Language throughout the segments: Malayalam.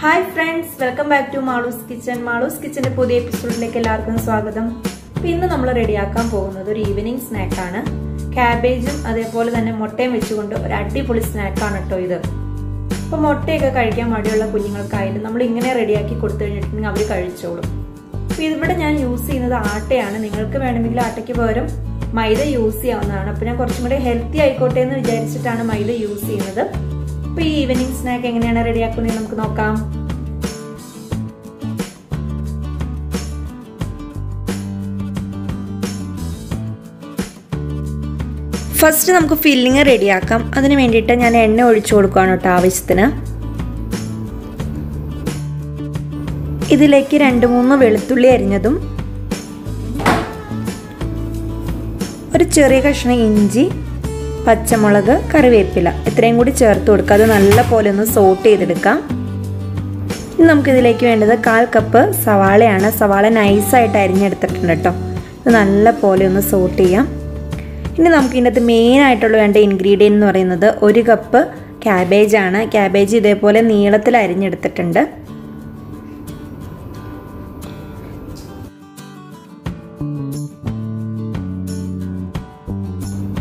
Hi friends, welcome back to Maloos Kitchen. Maloos Kitchen പുതിയ എപ്പിസോഡിലേക്ക് എല്ലാവർക്കും സ്വാഗതം. ഇന്ന് നമ്മൾ റെഡിയാക്കാൻ പോകുന്നത് ഒരു ഈവനിംഗ് സ്നാക്ക് ആണ്. കാബേജും അതേപോലെ തന്നെ മുട്ടയും വെച്ചുകൊണ്ട് ഒരു അടിപൊളി സ്നാക്ക് ആണ് ട്ടോ ഇത്. അപ്പോൾ മുട്ടയൊക്കെ കഴിക്കാൻ മടിയുള്ള കുഞ്ഞുങ്ങൾക്കായാലും നമ്മൾ ഇങ്ങനെ റെഡിയാക്കി കൊടുത്തു കഴിഞ്ഞിട്ടുണ്ടെങ്കിൽ അവർ കഴിച്ചോളും. അപ്പോൾ ഇവിടെ ഞാൻ യൂസ് ചെയ്യുന്നത് ആട്ടയാണ്. നിങ്ങൾക്ക് വേണമെങ്കിൽ ആട്ടയ്ക്ക് പകരം മൈദ യൂസ് ചെയ്യാവുന്നതാണ്. അപ്പോൾ ഞാൻ കുറച്ചും കൂടി ഹെൽത്തി ആയിക്കോട്ടെ എന്ന് വിചാരിച്ചിട്ടാണ് മൈദ യൂസ് ചെയ്യുന്നത്. അപ്പോൾ ഈ ഈവനിംഗ് സ്നാക്ക് എങ്ങനെയാണ് റെഡിയാക്കുന്നത് നമുക്ക് നോക്കാം. ഫസ്റ്റ് നമുക്ക് ഫില്ലിങ് റെഡിയാക്കാം. അതിന് വേണ്ടിയിട്ട് ഞാൻ എണ്ണ ഒഴിച്ചു കൊടുക്കുകയാണ് കേട്ടോ ആവശ്യത്തിന്. ഇതിലേക്ക് 2-3 വെളുത്തുള്ളി അരിഞ്ഞതും ഒരു ചെറിയ കഷ്ണം ഇഞ്ചി, പച്ചമുളക്, കറിവേപ്പില ഇത്രയും കൂടി ചേർത്ത് കൊടുക്കുക. അത് നല്ല പോലെ ഒന്ന് സോട്ട് ചെയ്തെടുക്കാം. ഇനി നമുക്കിതിലേക്ക് വേണ്ടത് 1/4 കപ്പ് സവാളയാണ്. സവാള നൈസായിട്ട് അരിഞ്ഞെടുത്തിട്ടുണ്ട് കേട്ടോ. ഇത് നല്ല പോലെ ഒന്ന് സോട്ട് ചെയ്യാം. ഇനി നമുക്ക് ഇതിനകത്ത് മെയിനായിട്ടുള്ള വേണ്ട ഇൻഗ്രീഡിയൻ്റ് എന്ന് പറയുന്നത് 1 കപ്പ് ക്യാബേജാണ്. ക്യാബേജ് ഇതേപോലെ നീളത്തിൽ അരിഞ്ഞെടുത്തിട്ടുണ്ട്.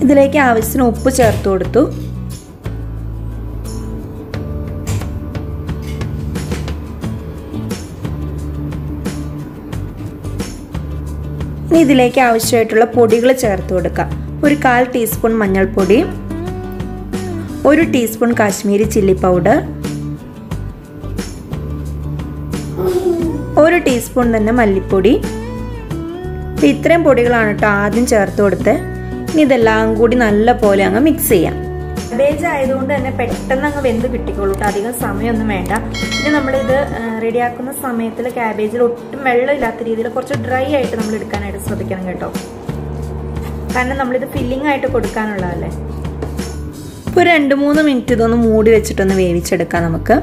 ഇതിലേക്ക് ആവശ്യത്തിന് ഉപ്പ് ചേർത്ത് കൊടുത്തു. ഇനി ഇതിലേക്ക് ആവശ്യമായിട്ടുള്ള പൊടികൾ ചേർത്ത് കൊടുക്കാം. ഒരു 1/4 ടീസ്പൂൺ മഞ്ഞൾപ്പൊടി, 1 teaspoon Kashmiri chilli powder, 1 teaspoon തന്നെ മല്ലിപ്പൊടി. ഇത്രയും പൊടികളാണ് കേട്ടോ ആദ്യം ചേർത്ത് കൊടുത്ത്. ഇനി ഇതെല്ലാം കൂടി നല്ല പോലെ അങ്ങ് മിക്സ് ചെയ്യാം. കാബേജ് ആയതുകൊണ്ട് തന്നെ പെട്ടെന്ന് അങ്ങ് വെന്ത് കിട്ടിക്കോളൂ കേട്ടോ, അധികം സമയമൊന്നും വേണ്ട. പിന്നെ നമ്മളിത് റെഡിയാക്കുന്ന സമയത്തിൽ ക്യാബേജിൽ ഒട്ടും വെള്ളമില്ലാത്ത രീതിയിൽ കുറച്ച് ഡ്രൈ ആയിട്ട് നമ്മൾ എടുക്കാനായിട്ട് ശ്രദ്ധിക്കണം കേട്ടോ, കാരണം നമ്മളിത് ഫില്ലിംഗ് ആയിട്ട് കൊടുക്കാനുള്ളതല്ലേ. ഇപ്പോൾ 2-3 മിനിറ്റ് ഇതൊന്ന് മൂടി വെച്ചിട്ടൊന്ന് വേവിച്ചെടുക്കാം നമുക്ക്.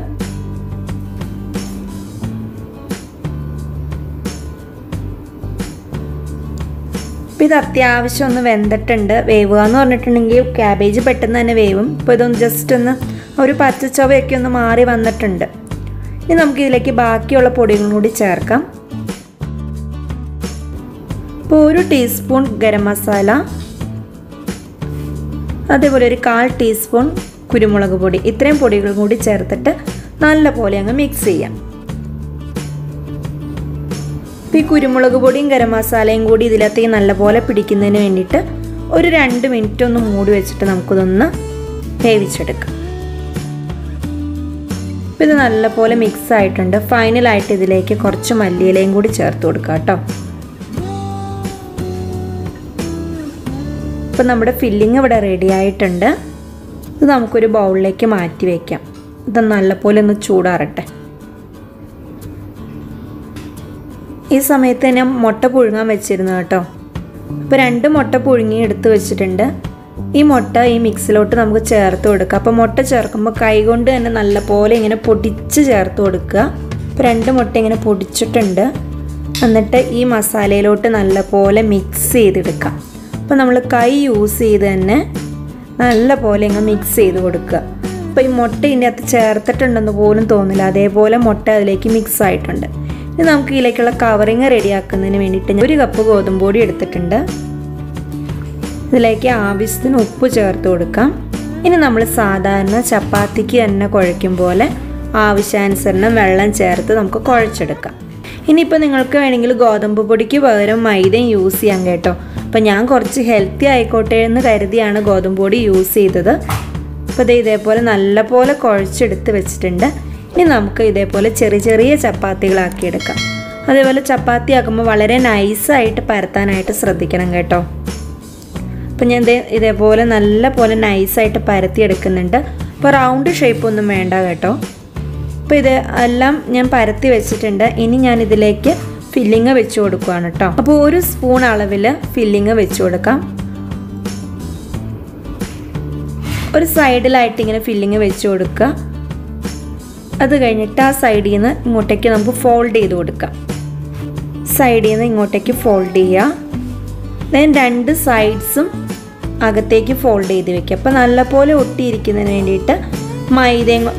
അപ്പോൾ ഇത് അത്യാവശ്യം ഒന്ന് വെന്തിട്ടുണ്ട്. വേവുക എന്ന് പറഞ്ഞിട്ടുണ്ടെങ്കിൽ ക്യാബേജ് പെട്ടെന്ന് തന്നെ വേവും. ഇപ്പോൾ ഇതൊന്ന് ജസ്റ്റ് ഒന്ന് ഒരു പച്ചച്ചവയൊക്കെ ഒന്ന് മാറി വന്നിട്ടുണ്ട്. ഇനി നമുക്കിതിലേക്ക് ബാക്കിയുള്ള പൊടികളും കൂടി ചേർക്കാം. ഇപ്പോൾ 1 ടീസ്പൂൺ ഗരം മസാല, അതേപോലെ ഒരു 1/4 ടീസ്പൂൺ കുരുമുളക് പൊടി, ഇത്രയും പൊടികളും കൂടി ചേർത്തിട്ട് നല്ല പോലെ അങ്ങ് മിക്സ് ചെയ്യാം. ഈ കുരുമുളക് പൊടിയും ഗരം മസാലയും കൂടി ഇതിലത്തേക്ക് നല്ലപോലെ പിടിക്കുന്നതിന് വേണ്ടിയിട്ട് ഒരു 2 മിനിറ്റ് ഒന്ന് മൂടി വെച്ചിട്ട് നമുക്കിതൊന്ന് വേവിച്ചെടുക്കാം. അപ്പോൾ ഇത് നല്ലപോലെ മിക്സ് ആയിട്ടുണ്ട്. ഫൈനലായിട്ട് ഇതിലേക്ക് കുറച്ച് മല്ലിയിലയും കൂടി ചേർത്ത് കൊടുക്കാം കേട്ടോ. ഇപ്പം നമ്മുടെ ഫില്ലിങ് ഇവിടെ റെഡി ആയിട്ടുണ്ട്. ഇത് നമുക്കൊരു ബൗളിലേക്ക് മാറ്റി വയ്ക്കാം. ഇത് നല്ലപോലെ ഒന്ന് ചൂടാറട്ടെ. ഈ സമയത്ത് ഞാൻ മുട്ട പുഴുങ്ങാൻ വെച്ചിരുന്നു കേട്ടോ. അപ്പോൾ 2 മുട്ട പുഴുങ്ങി എടുത്ത് വെച്ചിട്ടുണ്ട്. ഈ മുട്ട ഈ മിക്സിലോട്ട് നമുക്ക് ചേർത്ത് കൊടുക്കുക. അപ്പോൾ മുട്ട ചേർക്കുമ്പോൾ കൈകൊണ്ട് തന്നെ നല്ലപോലെ ഇങ്ങനെ പൊടിച്ച് ചേർത്ത് കൊടുക്കുക. അപ്പോൾ 2 മുട്ട ഇങ്ങനെ പൊടിച്ചിട്ടുണ്ട്. എന്നിട്ട് ഈ മസാലയിലോട്ട് നല്ലപോലെ മിക്സ് ചെയ്തെടുക്കാം. അപ്പോൾ നമ്മൾ കൈ യൂസ് ചെയ്ത് തന്നെ നല്ലപോലെ ഇങ്ങനെ മിക്സ് ചെയ്ത് കൊടുക്കുക. അപ്പോൾ ഈ മുട്ട ഇതിൻ്റെ അകത്ത് ചേർത്തിട്ടുണ്ടെന്ന് പോലും തോന്നില്ല, അതേപോലെ മുട്ട അതിലേക്ക് മിക്സ് ആയിട്ടുണ്ട്. ഇനി നമുക്ക് ഇതിലേക്കുള്ള കവറിങ് റെഡിയാക്കുന്നതിന് വേണ്ടിയിട്ട് ഞാൻ 1 കപ്പ് ഗോതമ്പ് പൊടി എടുത്തിട്ടുണ്ട്. ഇതിലേക്ക് ആവശ്യത്തിന് ഉപ്പ് ചേർത്ത് കൊടുക്കാം. ഇനി നമ്മൾ സാധാരണ ചപ്പാത്തിക്ക് തന്നെ കുഴയ്ക്കും പോലെ ആവശ്യാനുസരണം വെള്ളം ചേർത്ത് നമുക്ക് കുഴച്ചെടുക്കാം. ഇനിയിപ്പോൾ നിങ്ങൾക്ക് വേണമെങ്കിൽ ഗോതമ്പ് പൊടിക്ക് പകരം മൈദയും യൂസ് ചെയ്യാം കേട്ടോ. അപ്പോൾ ഞാൻ കുറച്ച് ഹെൽത്തി ആയിക്കോട്ടെ എന്ന് കരുതിയാണ് ഗോതമ്പ് പൊടി യൂസ് ചെയ്തത്. അപ്പോൾ ഇതേപോലെ നല്ലപോലെ കുഴച്ചെടുത്ത് വെച്ചിട്ടുണ്ട്. ഇനി നമുക്ക് ഇതേപോലെ ചെറിയ ചെറിയ ചപ്പാത്തികളാക്കി എടുക്കാം. അതേപോലെ ചപ്പാത്തി ആക്കുമ്പോൾ വളരെ നൈസായിട്ട് പരത്താനായിട്ട് ശ്രദ്ധിക്കണം കേട്ടോ. അപ്പം ഞാൻ ഇതേപോലെ നല്ല പോലെ നൈസായിട്ട് പരത്തി എടുക്കുന്നുണ്ട്. അപ്പോൾ റൗണ്ട് ഷേപ്പൊന്നും വേണ്ട കേട്ടോ. അപ്പോൾ ഇത് എല്ലാം ഞാൻ പരത്തി വെച്ചിട്ടുണ്ട്. ഇനി ഞാൻ ഇതിലേക്ക് ഫില്ലിങ് വെച്ച് കൊടുക്കുകയാണ് കേട്ടോ. അപ്പോൾ 1 സ്പൂൺ അളവിൽ ഫില്ലിങ് വെച്ച് കൊടുക്കാം. ഒരു സൈഡിലായിട്ട് ഇങ്ങനെ ഫില്ലിങ് വെച്ച് കൊടുക്കുക. അത് കഴിഞ്ഞിട്ട് ആ സൈഡിൽ നിന്ന് ഇങ്ങോട്ടേക്ക് നമുക്ക് ഫോൾഡ് ചെയ്ത് കൊടുക്കാം. സൈഡിൽ നിന്ന് ഇങ്ങോട്ടേക്ക് ഫോൾഡ് ചെയ്യുക. ദെൻ 2 സൈഡ്സും അകത്തേക്ക് ഫോൾഡ് ചെയ്ത് വെക്കുക. അപ്പോൾ നല്ലപോലെ ഒട്ടിയിരിക്കുന്നതിന് വേണ്ടിയിട്ട്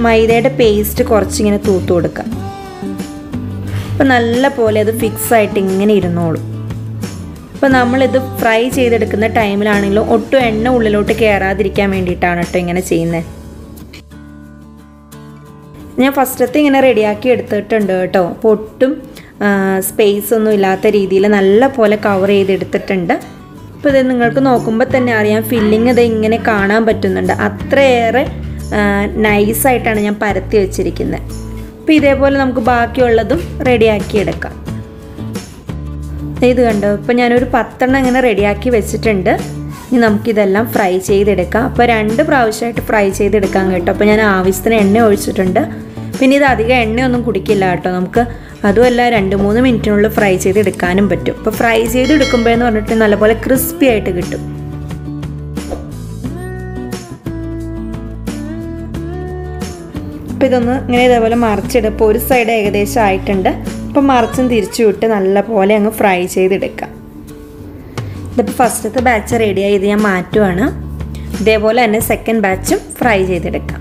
മൈദയുടെ പേസ്റ്റ് കുറച്ചിങ്ങനെ തൂത്ത് കൊടുക്കുക. അപ്പോൾ നല്ല പോലെ അത് ഫിക്സ് ആയിട്ട് ഇങ്ങനെ ഇരുന്നോളും. അപ്പോൾ നമ്മളിത് ഫ്രൈ ചെയ്തെടുക്കുന്ന ടൈമിലാണെങ്കിലും ഒട്ടും എണ്ണ ഉള്ളിലോട്ട് കയറാതിരിക്കാൻ വേണ്ടിയിട്ടാണ് കേട്ടോ ഇങ്ങനെ ചെയ്യുന്നത്. ഞാൻ ഫസ്റ്റത്തെ ഇങ്ങനെ റെഡിയാക്കി എടുത്തിട്ടുണ്ട് കേട്ടോ. അപ്പോൾ ഒട്ടും സ്പേസ് ഒന്നും ഇല്ലാത്ത രീതിയിൽ നല്ല പോലെ കവർ ചെയ്തെടുത്തിട്ടുണ്ട്. അപ്പോൾ ഇത് നിങ്ങൾക്ക് നോക്കുമ്പോൾ തന്നെ അറിയാം, ഫില്ലിങ് ഇത് ഇങ്ങനെ കാണാൻ പറ്റുന്നുണ്ട്. അത്രയേറെ നൈസായിട്ടാണ് ഞാൻ പരത്തി വെച്ചിരിക്കുന്നത്. അപ്പോൾ ഇതേപോലെ നമുക്ക് ബാക്കിയുള്ളതും റെഡിയാക്കി എടുക്കാം. ഇത് കണ്ടോ, ഇപ്പോൾ ഞാനൊരു 10 എണ്ണം ഇങ്ങനെ റെഡിയാക്കി വെച്ചിട്ടുണ്ട്. ഇനി നമുക്കിതെല്ലാം ഫ്രൈ ചെയ്തെടുക്കാം. അപ്പോൾ 2 പ്രാവശ്യമായിട്ട് ഫ്രൈ ചെയ്തെടുക്കാം കേട്ടോ. അപ്പോൾ ഞാൻ ആവശ്യത്തിന് എണ്ണ ഒഴിച്ചിട്ടുണ്ട്. പിന്നെ ഇത് അധികം എണ്ണയൊന്നും കുടിക്കില്ല കേട്ടോ. നമുക്ക് അതുമല്ല 2-3 മിനിറ്റിനുള്ളിൽ ഫ്രൈ ചെയ്തെടുക്കാനും പറ്റും. അപ്പോൾ ഫ്രൈ ചെയ്തെടുക്കുമ്പോഴെന്ന് പറഞ്ഞിട്ട് നല്ലപോലെ ക്രിസ്പി ആയിട്ട് കിട്ടും. അപ്പോൾ ഇതൊന്ന് ഇങ്ങനെ ഇതേപോലെ മറിച്ചിടുമ്പോൾ ഒരു സൈഡ് ഏകദേശം ആയിട്ടുണ്ട്. അപ്പോൾ മറിച്ചും തിരിച്ചു വിട്ട് നല്ല പോലെ അങ്ങ് ഫ്രൈ ചെയ്തെടുക്കാം. ഇതിപ്പോൾ ഫസ്റ്റത്തെ ബാച്ച് റെഡിയായി, ഇത് ഞാൻ മാറ്റുവാണ്. ഇതേപോലെ തന്നെ സെക്കൻഡ് ബാച്ചും ഫ്രൈ ചെയ്തെടുക്കാം.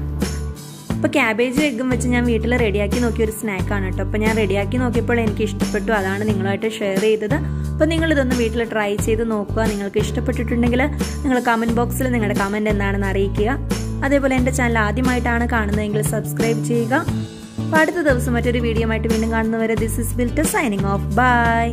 അപ്പോൾ ക്യാബേജ് എഗ്ഗും വെച്ച് ഞാൻ വീട്ടിൽ റെഡിയാക്കി നോക്കിയ ഒരു സ്നാക്കാണ് കേട്ടോ. അപ്പോൾ ഞാൻ റെഡിയാക്കി നോക്കിയപ്പോൾ എനിക്ക് ഇഷ്ടപ്പെട്ടു, അതാണ് നിങ്ങളുമായിട്ട് ഷെയർ ചെയ്തത്. അപ്പോൾ നിങ്ങളിതൊന്ന് വീട്ടിൽ ട്രൈ ചെയ്ത് നോക്കുക. നിങ്ങൾക്ക് ഇഷ്ടപ്പെട്ടിട്ടുണ്ടെങ്കിൽ നിങ്ങൾ കമൻറ്റ് ബോക്സിൽ നിങ്ങളുടെ കമൻറ്റ് എന്താണെന്ന് അറിയിക്കുക. അതേപോലെ എൻ്റെ ചാനൽ ആദ്യമായിട്ടാണ് കാണുന്നതെങ്കിൽ സബ്സ്ക്രൈബ് ചെയ്യുക. അപ്പോൾ അടുത്ത ദിവസം മറ്റൊരു വീഡിയോ ആയിട്ട് വീണ്ടും കാണുന്നവരെ ദിസ് ഇസ് ബിൽറ്റ സൈനിങ് ഓഫ്. ബൈ.